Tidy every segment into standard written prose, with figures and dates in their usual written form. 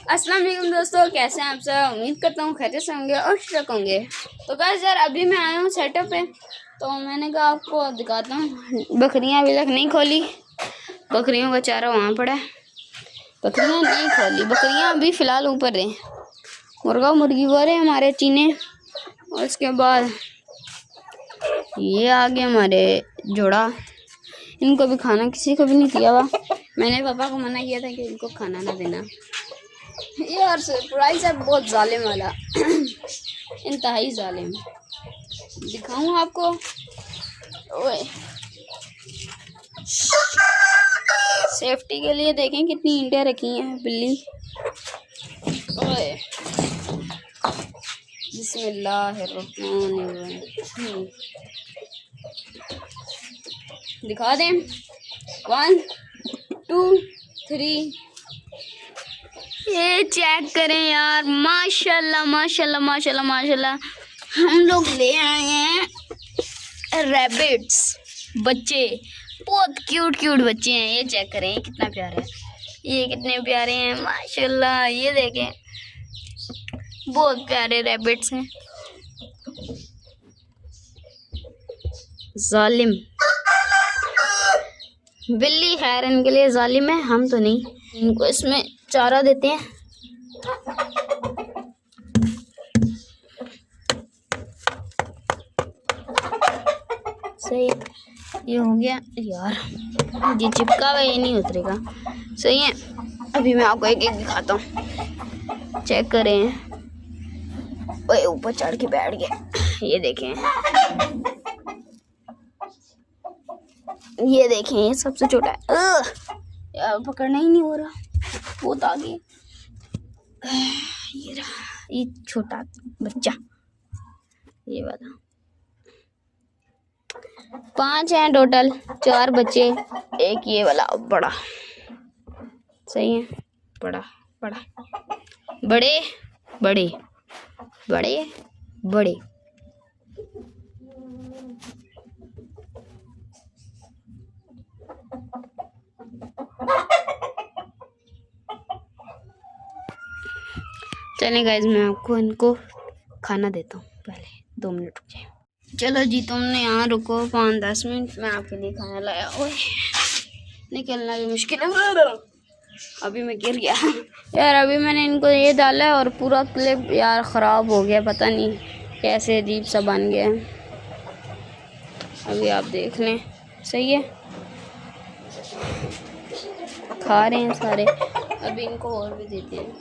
अस्सलाम वालेकुम दोस्तों, कैसे हैं आप सब। उम्मीद करता हूँ खैरियत से होंगे और खुश होंगे। तो गाइस यार अभी मैं आया हूँ सेटअप पे, तो मैंने कहा आपको दिखाता हूँ। बकरियाँ अभी तक नहीं खोली, बकरियों का चारा वहाँ पड़ा है। बकरियाँ नहीं खोली, बकरियाँ अभी फ़िलहाल ऊपर है। मुर्गा मुर्गी वो रहे हमारे चीने, और उसके बाद ये आ गए हमारे जोड़ा। इनको भी खाना किसी को भी नहीं दिया हुआ। मैंने पापा को मना किया था कि इनको खाना ना देना। यार सरप्राइज है बहुत जालिम वाला इंतहाई जालिम। दिखाऊं आपको। ओए सेफ्टी के लिए देखें कितनी ईंटें रखी हैं बिल्ली। ओए बिस्मिल्लाहिर्रहमानिर्रहीम। दिखा दें 1 2 3। ये चेक करें यार, माशाल्लाह माशाल्लाह माशाल्लाह माशाल्लाह। हम लोग ले आए हैं रैबिट्स बच्चे, बहुत क्यूट क्यूट बच्चे हैं। ये चेक करें कितना प्यारा है, ये कितने प्यारे हैं माशाल्लाह। ये देखें बहुत प्यारे रैबिट्स हैं। जालिम बिल्ली खैर इनके लिए जालिम है, हम तो नहीं। इनको इसमें चारा देते हैं। सही है, ये हो गया यार, ये चिपका हुआ ये नहीं उतरेगा। सही है, अभी मैं आपको एक एक दिखाता हूँ। चेक करें, ओए ऊपर चढ़ के बैठ गया। ये देखें, ये देखें, ये सबसे छोटा है। यार पकड़ना ही नहीं हो रहा, बहुत आगे। ये रहा, ये छोटा बच्चा, ये वाला। 5 हैं टोटल, 4 बच्चे, एक ये वाला बड़ा। सही है, बड़ा बड़ा बड़े बड़े बड़े बड़े। चलें गाइस, मैं आपको इनको खाना देता हूँ। पहले 2 मिनट रुक जाए। चलो जी, तुमने यहाँ रुको 5-10 मिनट, मैं आपके लिए खाना लाया। ओए निकलना भी मुश्किल है, अभी मैं गिर गया यार। अभी मैंने इनको ये डाला है और पूरा क्लिप यार ख़राब हो गया, पता नहीं कैसे अजीब सा बन गया है। अभी आप देख लें। सही है, खा रहे हैं सारे। अभी इनको और भी देते हैं।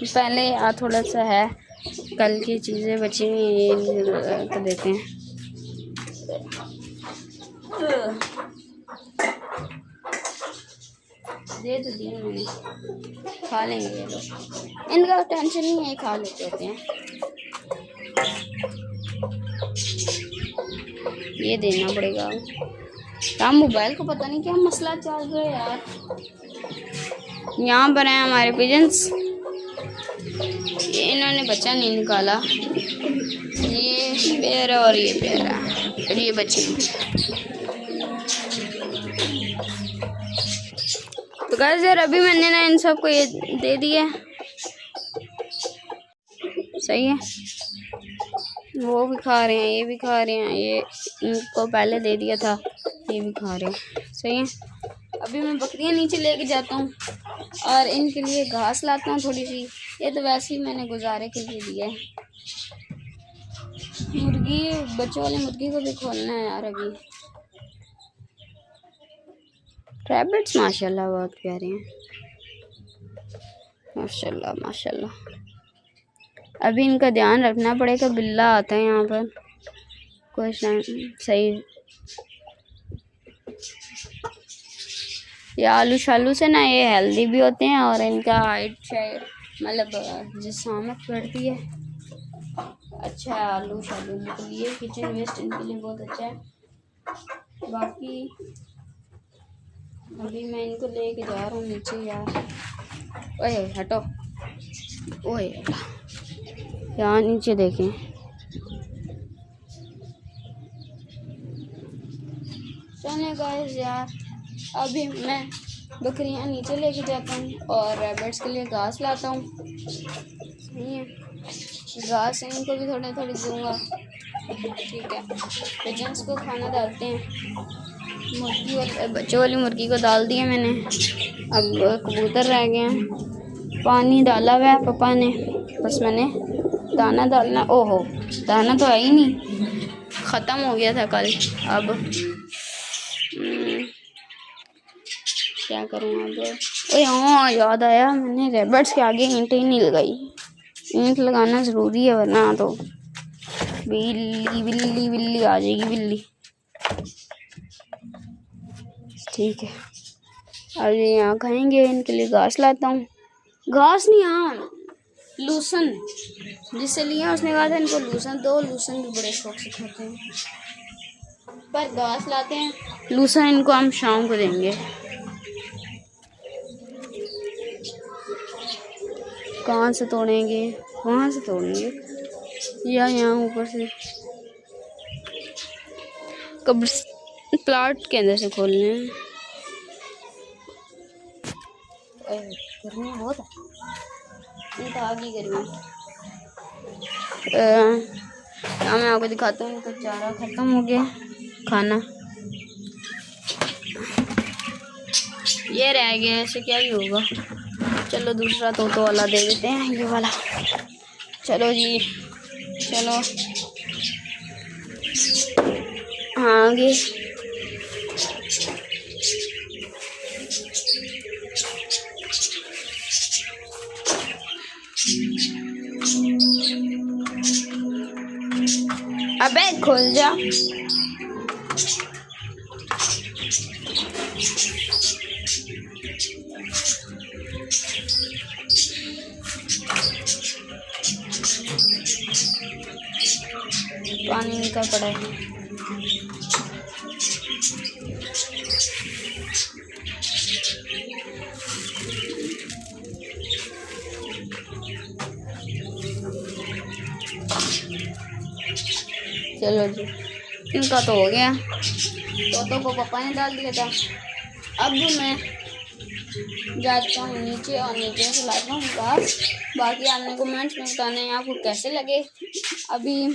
पहले यार थोड़ा सा है, कल की चीज़ें बची हुई ये तो देते हैं। दे तो दिए मैंने, खा लेंगे ये लोग, इनका टेंशन नहीं है, खा लेते होते हैं। ये देना पड़ेगा यार। मोबाइल को पता नहीं क्या मसला चल रहा है यार। यहाँ पर हैं हमारे पिजन्स, ये इन्होंने बच्चा नहीं निकाला। ये पेड़ है और ये पेड़ है और ये बच्चे। तो गाइस यार अभी मैंने ना इन सबको ये दे दिया। सही है, वो भी खा रहे हैं, ये भी खा रहे हैं। ये इनको पहले दे दिया था, ये भी खा रहे हैं। सही है, अभी मैं बकरियां नीचे लेके जाता हूँ और इनके लिए घास लाता हूँ थोड़ी सी। ये तो वैसे ही मैंने गुजारे के लिए दिया है। मुर्गी, बच्चों वाली मुर्गी को भी खोलना है यार अभी। रैबिट्स माशाल्लाह बहुत प्यारे हैं, माशाल्लाह माशाल्लाह। अभी इनका ध्यान रखना पड़ेगा, बिल्ला आता है यहाँ पर कुछ टाइम। सही, ये आलू शालू से ना ये हेल्दी भी होते हैं और इनका हाइट शायद मतलब जिस्मानत बढ़ती है। अच्छा है आलू शालू के लिए, किचन वेस्ट इनके लिए बहुत अच्छा है। बाकी अभी मैं इनको लेके जा रहा हूँ नीचे यार। ओए हटो, ओए यहाँ नीचे देखें। चले गाइस यार, अभी मैं बकरियां नीचे लेके जाता हूँ और रैबिट्स के लिए घास लाता हूँ। सही है, घास इनको भी थोड़ी थोड़ी दूँगा। ठीक है, पिजन्स को खाना डालते हैं। मुर्गी वाली बच्चों वाली मुर्गी को डाल दिया मैंने। अब कबूतर रह गए हैं। पानी डाला हुआ है पापा ने, बस मैंने दाना डालना। ओहो, दाना तो है ही नहीं, ख़त्म हो गया था कल। अब क्या करूँ अब? ओए हाँ, याद आया, मैंने रैबिट्स के आगे ईंट ही नहीं लगाई। ईंट लगाना ज़रूरी है, वरना तो बिल्ली बिल्ली बिल्ली आ जाएगी बिल्ली। ठीक है, अब ये यहाँ खाएंगे। इनके लिए घास लाता हूँ। घास नहीं, हाँ लूसन, जिससे लिया उसने कहा था इनको लूसन दो। लूसन भी बड़े शौक से खाते हैं, पर घास लाते हैं। लूसन इनको हम शाम को देंगे। कहाँ से तोड़ेंगे? वहाँ से तोड़ेंगे या यहाँ ऊपर से? कब्र प्लाट के अंदर से खोलने हैं। गर्मी बहुत है, इनका आगे गर्मी। मैं आपको दिखाता हूँ, इनका चारा ख़त्म हो गया, खाना ये रह गया। ऐसे क्या ही होगा, चलो दूसरा तोतो वाला दे देते हैं, ये वाला। चलो जी, चलो हाँ आगे। अबे खुल जा। पानी निकल पड़ा है। चलो जी, इनका तो हो गया। तोतो को पापा ने डाल दिया था। अब मैं जाता हूँ नीचे और नीचे से लाता हूँ घास। बाकी आपने कमेंट्स में बताना है आपको कैसे लगे। अभी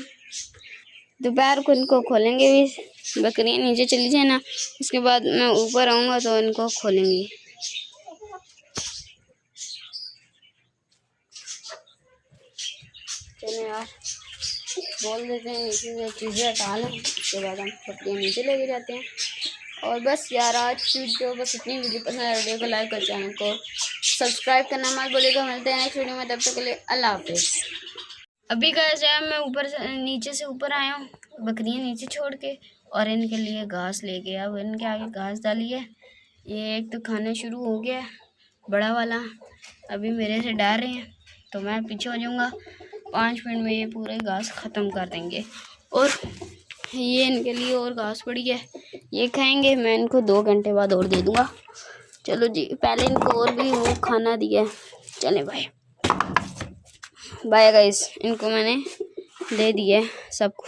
दोपहर को इनको खोलेंगे भी। बकरियाँ नीचे चली जाए ना, उसके बाद मैं ऊपर आऊँगा तो इनको खोलेंगे। चलो यार, बोल देते हैं नीचे से चीज़ें हटा लें, उसके बाद हम बकरियाँ नीचे लेके जाते हैं। और बस यार, आज वीडियो बस इतनी। वीडियो पसंद है वीडियो को लाइक और चैनल को सब्सक्राइब करना मत भूलिएगा। मिलते हैं नेक्स्ट वीडियो में, तब तक के लिए अल्लाह हाफिज़। अभी कैसे है, मैं ऊपर से नीचे से ऊपर आया हूँ, बकरियाँ नीचे छोड़ के, और इनके लिए घास लेके। अब इनके आगे घास डाली है। ये एक तो खाना शुरू हो गया है, बड़ा वाला। अभी मेरे से डर रहे हैं, तो मैं पीछे हो जाऊँगा। 5 मिनट में ये पूरे घास ख़त्म कर देंगे। और ये इनके लिए और घास पड़ी है, ये खाएंगे। मैं इनको 2 घंटे बाद और दे दूँगा। चलो जी, पहले इनको और भी वो खाना दिया है। चलें भाई, बाय गाइस। इनको मैंने दे दिया है सबको।